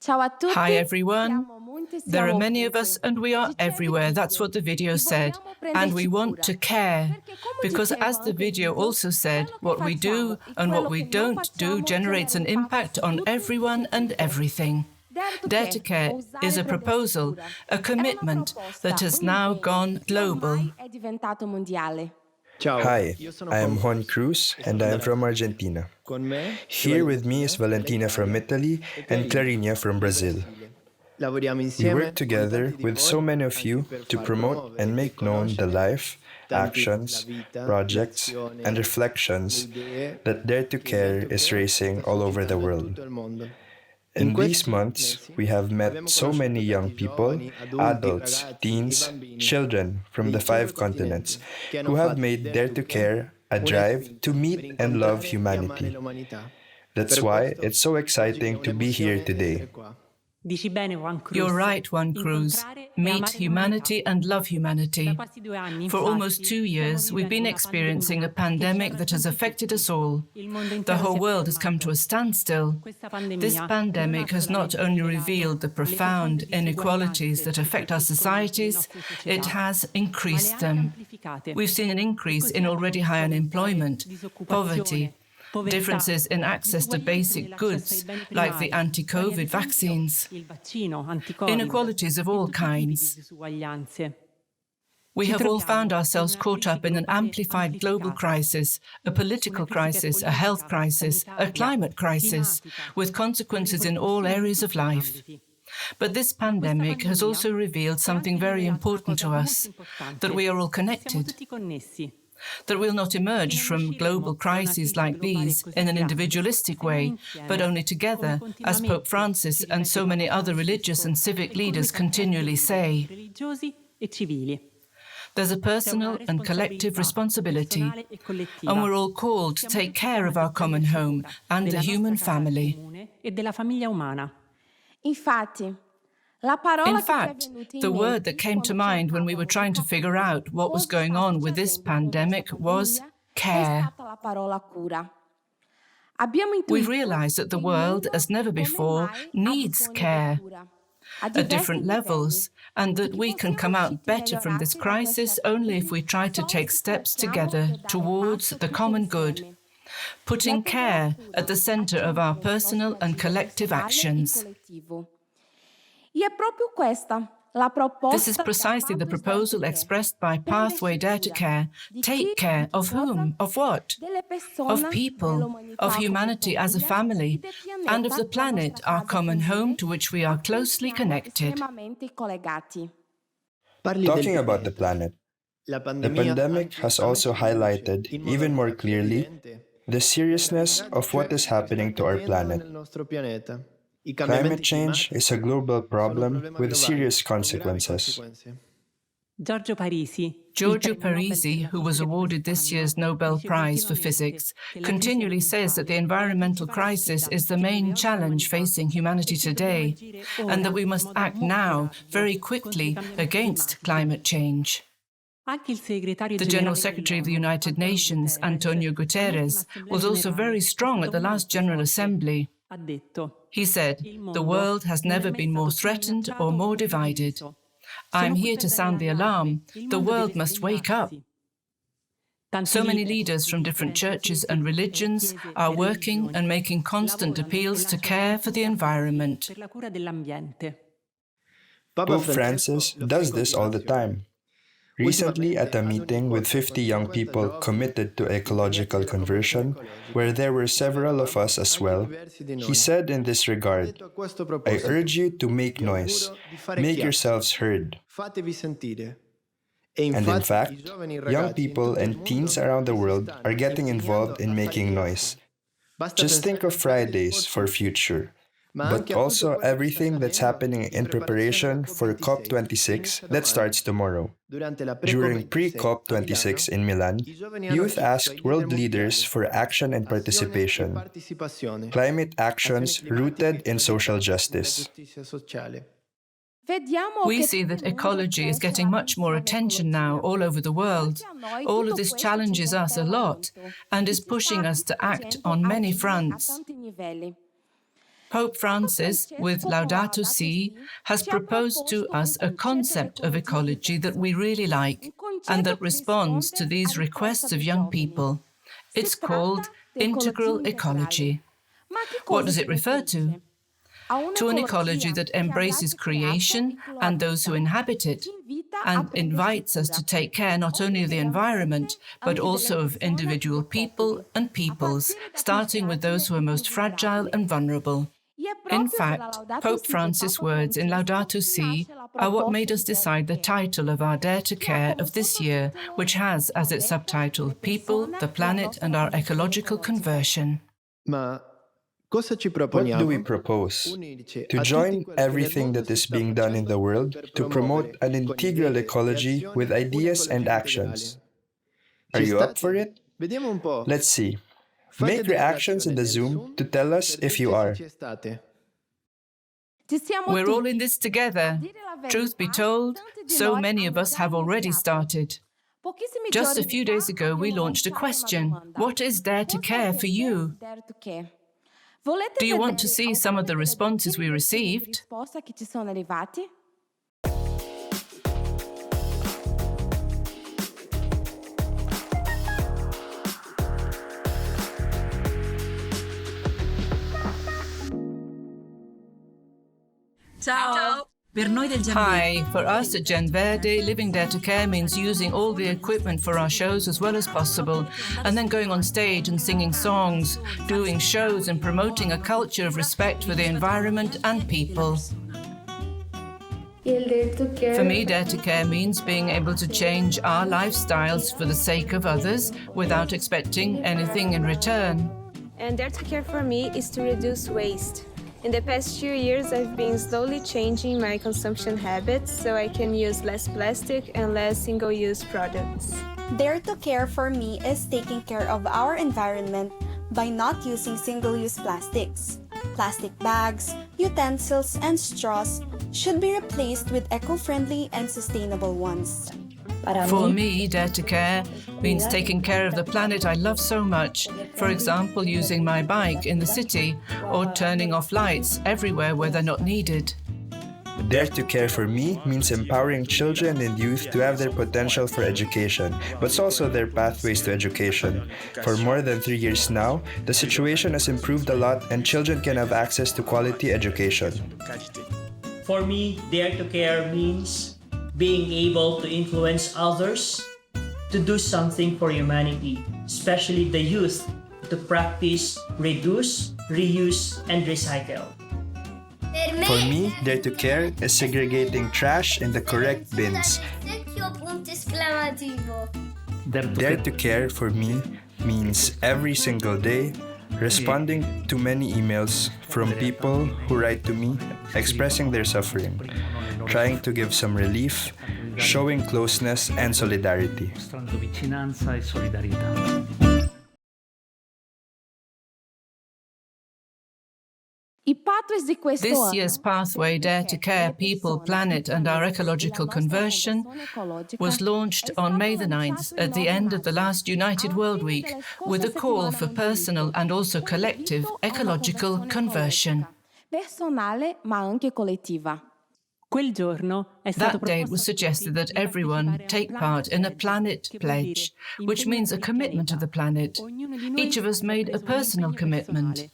Hi everyone. There are many of us and we are everywhere. That's what the video said. And we want to care. Because as the video also said, what we do and what we don't do generates an impact on everyone and everything. Dare to Care is a proposal, a commitment that has now gone global. Hi, I am Juan Cruz and I am from Argentina. Here with me is Valentina from Italy and Clarinia from Brazil. We work together with so many of you to promote and make known the life, actions, projects, and reflections that Dare to Care is raising all over the world. In these months, we have met so many young people, adults, teens, children from the 5 continents who have made Dare to Care a drive to meet and love humanity. That's why it's so exciting to be here today. You're right, Juan Cruz. Meet humanity and love humanity. For almost 2 years, we've been experiencing a pandemic that has affected us all. The whole world has come to a standstill. This pandemic has not only revealed the profound inequalities that affect our societies, it has increased them. We've seen an increase in already high unemployment, poverty, differences in access to basic goods, like the anti-COVID vaccines, inequalities of all kinds. We have all found ourselves caught up in an amplified global crisis, a political crisis, a health crisis, a climate crisis, with consequences in all areas of life. But this pandemic has also revealed something very important to us, that we are all connected, that we'll not emerge from global crises like these in an individualistic way, but only together, as Pope Francis and so many other religious and civic leaders continually say. There's a personal and collective responsibility, and we're all called to take care of our common home and the human family. In fact, the word that came to mind when we were trying to figure out what was going on with this pandemic was care. We've realized that the world, as never before, needs care at different levels, and that we can come out better from this crisis only if we try to take steps together towards the common good, putting care at the center of our personal and collective actions. This is precisely the proposal expressed by Pathway Dare to Care. Take care of whom? Of what? Of people, of humanity as a family, and of the planet, our common home to which we are closely connected. Talking about the planet, the pandemic has also highlighted even more clearly the seriousness of what is happening to our planet. Climate change is a global problem with serious consequences. Giorgio Parisi, who was awarded this year's Nobel Prize for Physics, continually says that the environmental crisis is the main challenge facing humanity today, and that we must act now, very quickly, against climate change. The General Secretary of the United Nations, Antonio Guterres, was also very strong at the last General Assembly. He said, "The world has never been more threatened or more divided. I'm here to sound the alarm. The world must wake up." So many leaders from different churches and religions are working and making constant appeals to care for the environment. Pope Francis does this all the time. Recently, at a meeting with 50 young people committed to ecological conversion, where there were several of us as well, he said in this regard, "I urge you to make noise, make yourselves heard." And in fact, young people and teens around the world are getting involved in making noise. Just think of Fridays for Future, but also everything that's happening in preparation for COP26 that starts tomorrow. During pre-COP26 in Milan, youth asked world leaders for action and participation, climate actions rooted in social justice. We see that ecology is getting much more attention now all over the world. All of this challenges us a lot and is pushing us to act on many fronts. Pope Francis, with Laudato Si, has proposed to us a concept of ecology that we really like and that responds to these requests of young people. It's called integral ecology. What does it refer to? To an ecology that embraces creation and those who inhabit it, and invites us to take care not only of the environment, but also of individual people and peoples, starting with those who are most fragile and vulnerable. In fact, Pope Francis' words in Laudato Si are what made us decide the title of our Dare to Care of this year, which has as its subtitle People, the Planet and Our Ecological Conversion. What do we propose? To join everything that is being done in the world to promote an integral ecology with ideas and actions. Are you up for it? Let's see. Make reactions in the Zoom to tell us if you are. We're all in this together. Truth be told, so many of us have already started. Just a few days ago, we launched a question. What is Dare to Care for you? Do you want to see some of the responses we received? Ciao! Hi, for us at Gen Verde, living Dare to Care means using all the equipment for our shows as well as possible, and then going on stage and singing songs, doing shows and promoting a culture of respect for the environment and people. For me, Dare to Care means being able to change our lifestyles for the sake of others without expecting anything in return. And Dare to Care for me is to reduce waste. In the past few years, I've been slowly changing my consumption habits so I can use less plastic and less single-use products. Dare to Care for me is taking care of our environment by not using single-use plastics. Plastic bags, utensils, and straws should be replaced with eco-friendly and sustainable ones. For me, Dare to Care means taking care of the planet I love so much. For example, using my bike in the city or turning off lights everywhere where they're not needed. Dare to Care for me means empowering children and youth to have their potential for education, but also their pathways to education. For more than 3 years now, the situation has improved a lot and children can have access to quality education. For me, Dare to Care means being able to influence others to do something for humanity, especially the youth, to practice reduce, reuse, and recycle. For me, Dare to Care is segregating trash in the correct bins. Dare to Care for me means every single day responding to many emails from people who write to me expressing their suffering, trying to give some relief, showing closeness and solidarity. This year's pathway, Dare to Care, People, Planet and Our Ecological Conversion, was launched on May the 9th at the end of the last United World Week with a call for personal and also collective ecological conversion. That day it was suggested that everyone take part in a planet pledge, which means a commitment to the planet. Each of us made a personal commitment.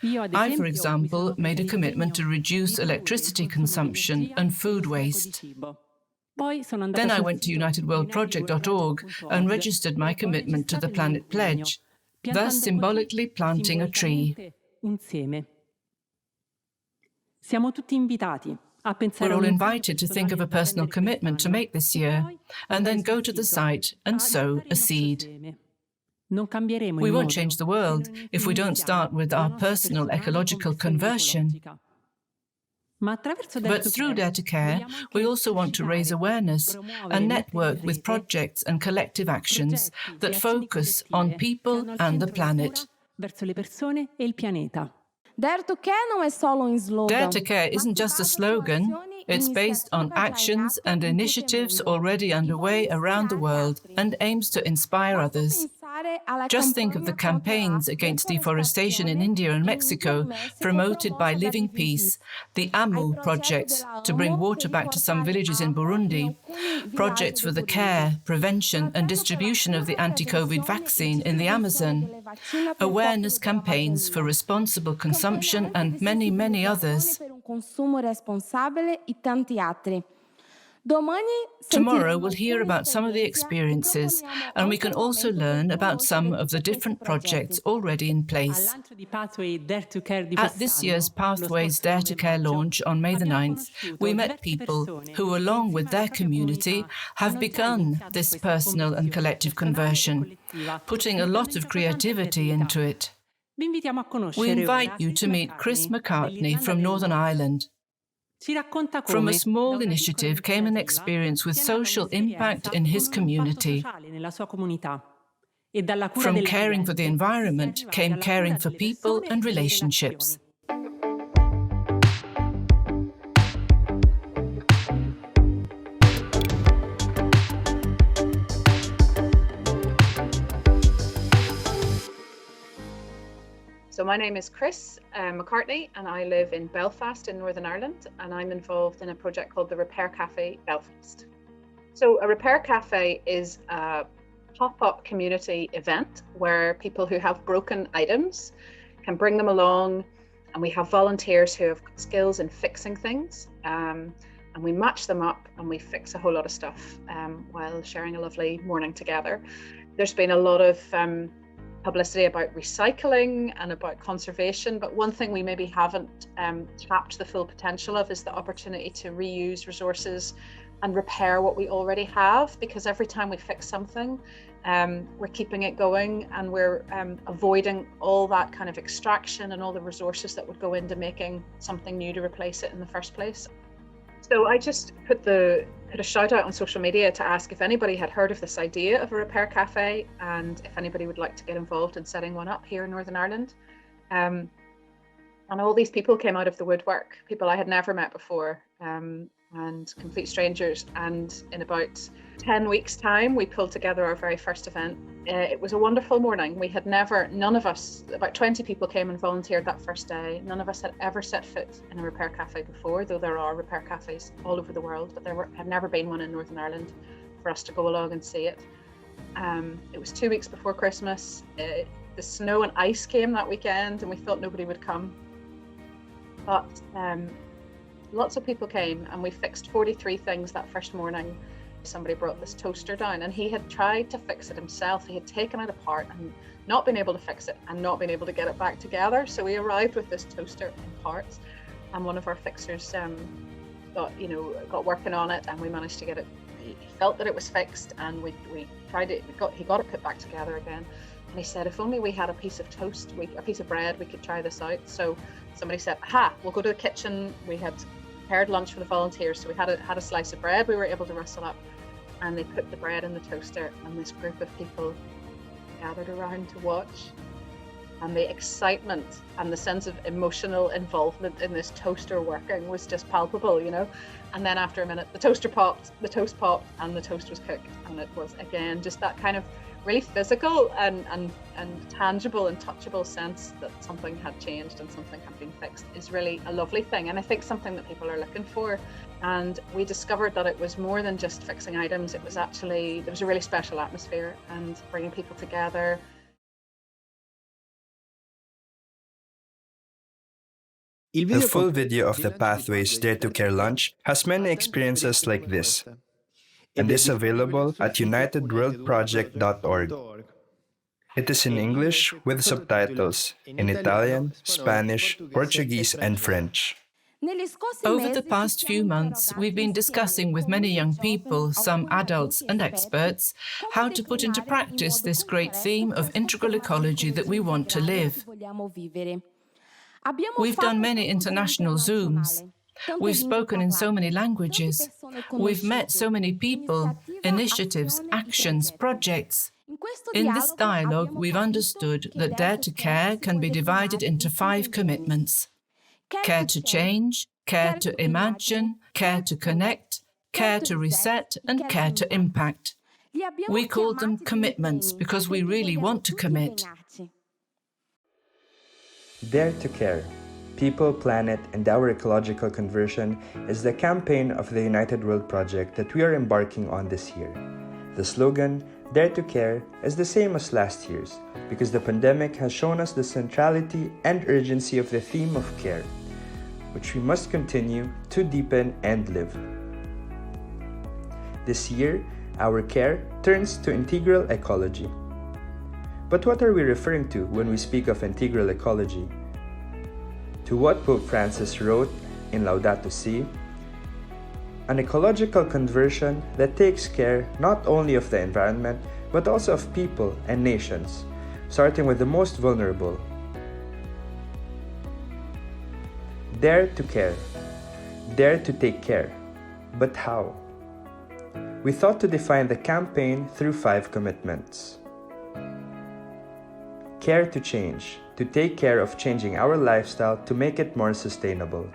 I, for example, made a commitment to reduce electricity consumption and food waste. Then I went to unitedworldproject.org and registered my commitment to the Planet Pledge, thus symbolically planting a tree. We're all invited to think of a personal commitment to make this year, and then go to the site and sow a seed. We won't change the world if we don't start with our personal ecological conversion. But through Dare to Care, we also want to raise awareness and network with projects and collective actions that focus on people and the planet. Dare to Care isn't just a slogan, it's based on actions and initiatives already underway around the world and aims to inspire others. Just think of the campaigns against deforestation in India and Mexico, promoted by Living Peace, the AMU project to bring water back to some villages in Burundi, projects for the care, prevention and distribution of the anti-COVID vaccine in the Amazon, awareness campaigns for responsible consumption and many, many others. Tomorrow we'll hear about some of the experiences, and we can also learn about some of the different projects already in place. At this year's Pathways Dare to Care launch on May the 9th, we met people who, along with their community, have begun this personal and collective conversion, putting a lot of creativity into it. We invite you to meet Chris McCartney from Northern Ireland. From a small initiative came an experience with social impact in his community. From caring for the environment came caring for people and relationships. So my name is Chris McCartney and I live in Belfast in Northern Ireland, and I'm involved in a project called the Repair Cafe Belfast. So a Repair Cafe is a pop-up community event where people who have broken items can bring them along, and we have volunteers who have skills in fixing things, and we match them up and we fix a whole lot of stuff while sharing a lovely morning together. There's been a lot of publicity about recycling and about conservation, but one thing we maybe haven't tapped the full potential of is the opportunity to reuse resources and repair what we already have, because every time we fix something, we're keeping it going, and we're avoiding all that kind of extraction and all the resources that would go into making something new to replace it in the first place. So I just put a shout out on social media to ask if anybody had heard of this idea of a repair cafe, and if anybody would like to get involved in setting one up here in Northern Ireland. And all these people came out of the woodwork, people I had never met before, and complete strangers. And in about 10 weeks' time, we pulled together our very first event. It was a wonderful morning. We had none of us, about 20 people came and volunteered that first day. None of us had ever set foot in a repair cafe before, though there are repair cafes all over the world, but there had never been one in Northern Ireland for us to go along and see it. It was 2 weeks before Christmas. The snow and ice came that weekend, and we thought nobody would come. But lots of people came, and we fixed 43 things that first morning. Somebody brought this toaster down, and he had tried to fix it himself. He had taken it apart and not been able to fix it and not been able to get it back together. So we arrived with this toaster in parts, and one of our fixers got working on it, and we managed to get it. He felt that it was fixed, and we tried it. He got it put back together again. And he said, if only we had a piece of toast, a piece of bread, we could try this out. So somebody said, we'll go to the kitchen. We had prepared lunch for the volunteers, so we had a slice of bread we were able to rustle up, and they put the bread in the toaster, and this group of people gathered around to watch, and the excitement and the sense of emotional involvement in this toaster working was just palpable, And then after a minute, the toast popped, and the toast was cooked, and it was again just that kind of really physical and tangible and touchable sense that something had changed and something had been fixed is really a lovely thing, and I think something that people are looking for. And we discovered that it was more than just fixing items. There was a really special atmosphere and bringing people together. The full video of the Pathways Dare to Care lunch has many experiences like this, and is available at unitedworldproject.org. It is in English with subtitles in Italian, Spanish, Portuguese, and French. Over the past few months, we've been discussing with many young people, some adults and experts, how to put into practice this great theme of integral ecology that we want to live. We've done many international Zooms. We've spoken in so many languages. We've met so many people, initiatives, actions, projects. In this dialogue, we've understood that Dare to Care can be divided into 5 commitments: care to change, care to imagine, care to connect, care to reset, and care to impact. We called them commitments because we really want to commit. Dare to Care, People, Planet, and Our Ecological Conversion is the campaign of the United World Project that we are embarking on this year. The slogan, Dare to Care, is the same as last year's because the pandemic has shown us the centrality and urgency of the theme of care, which we must continue to deepen and live. This year, Our Care turns to integral ecology. But what are we referring to when we speak of integral ecology? To what Pope Francis wrote in Laudato Si, an ecological conversion that takes care not only of the environment but also of people and nations, starting with the most vulnerable. Dare to care. Dare to take care. But how? We thought to define the campaign through 5 commitments. Care to change, to take care of changing our lifestyle to make it more sustainable.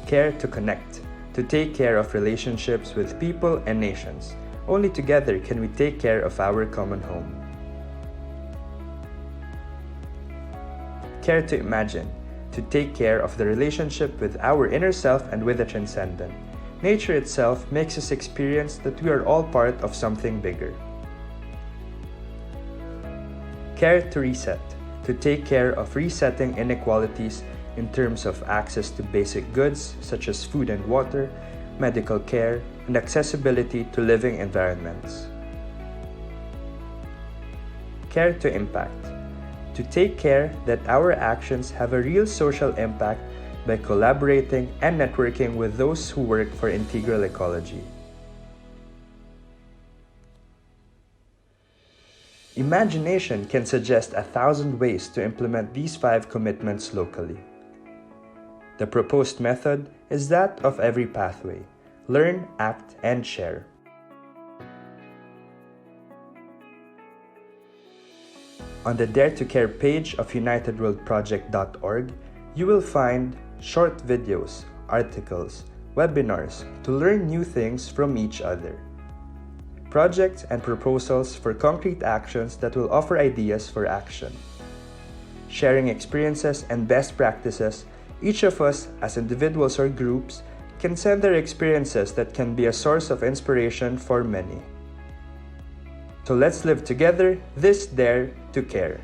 Care to connect, to take care of relationships with people and nations. Only together can we take care of our common home. Care to imagine, to take care of the relationship with our inner self and with the transcendent. Nature itself makes us experience that we are all part of something bigger. Care to reset, to take care of resetting inequalities in terms of access to basic goods such as food and water, medical care, and accessibility to living environments. Care to impact, to take care that our actions have a real social impact by collaborating and networking with those who work for integral ecology. Imagination can suggest 1,000 ways to implement these 5 commitments locally. The proposed method is that of every pathway: learn, act, and share. On the Dare to Care page of unitedworldproject.org, you will find short videos, articles, webinars to learn new things from each other. Projects and proposals for concrete actions that will offer ideas for action. Sharing experiences and best practices, each of us as individuals or groups can send their experiences that can be a source of inspiration for many. So let's live together this Dare to Care.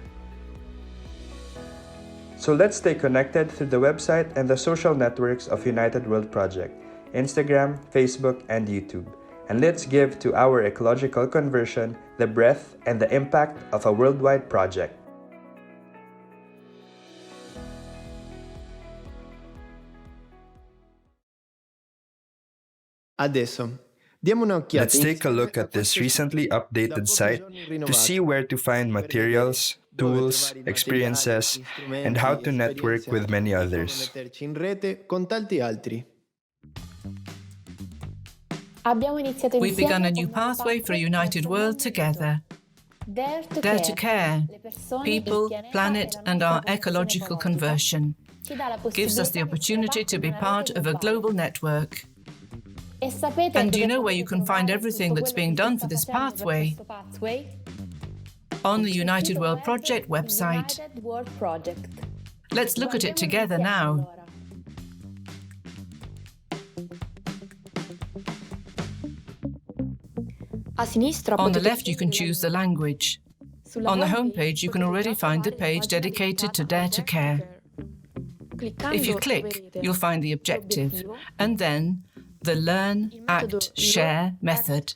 So let's stay connected through the website and the social networks of United World Project, Instagram, Facebook, and YouTube. And let's give to our ecological conversion the breadth and the impact of a worldwide project. Let's take a look at this recently updated site to see where to find materials, tools, experiences, and how to network with many others. We've begun a new pathway for a united world together. Dare to Care, People, Planet, and Our Ecological Conversion gives us the opportunity to be part of a global network. And do you know where you can find everything that's being done for this pathway? On the United World Project website. Let's look at it together now. On the left, you can choose the language. On the homepage, you can already find the page dedicated to Dare to Care. If you click, you'll find the objective, and then the Learn, Act, Share method.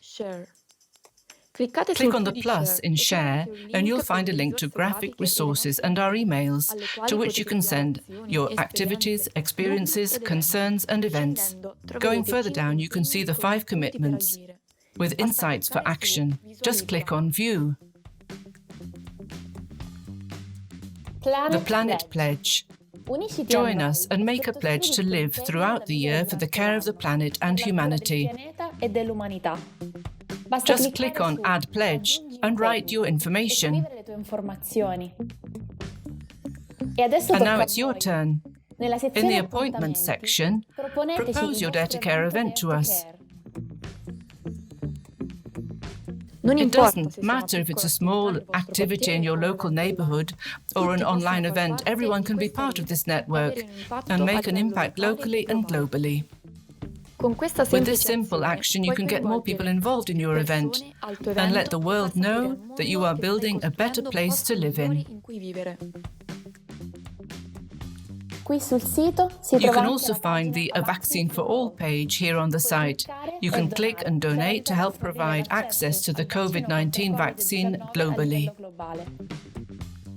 Click on the plus in Share and you'll find a link to graphic resources and our emails, to which you can send your activities, experiences, concerns and events. Going further down, you can see the 5 commitments with insights for action. Just click on View. The Planet Pledge. Join us and make a pledge to live throughout the year for the care of the planet and humanity. Just click on Add Pledge and write your information. And now it's your turn. In the Appointments section, propose your Dare to Care event to us. It doesn't matter if it's a small activity in your local neighborhood or an online event, everyone can be part of this network and make an impact locally and globally. With this simple action, you can get more people involved in your event and let the world know that you are building a better place to live in. You can also find the A Vaccine for All page here on the site. You can click and donate to help provide access to the COVID-19 vaccine globally.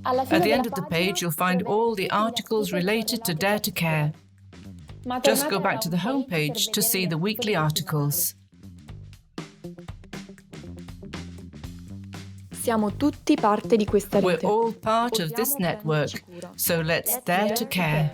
At the end of the page, you'll find all the articles related to Dare to Care. Just go back to the homepage to see the weekly articles. We're all part of this network, so let's dare to care.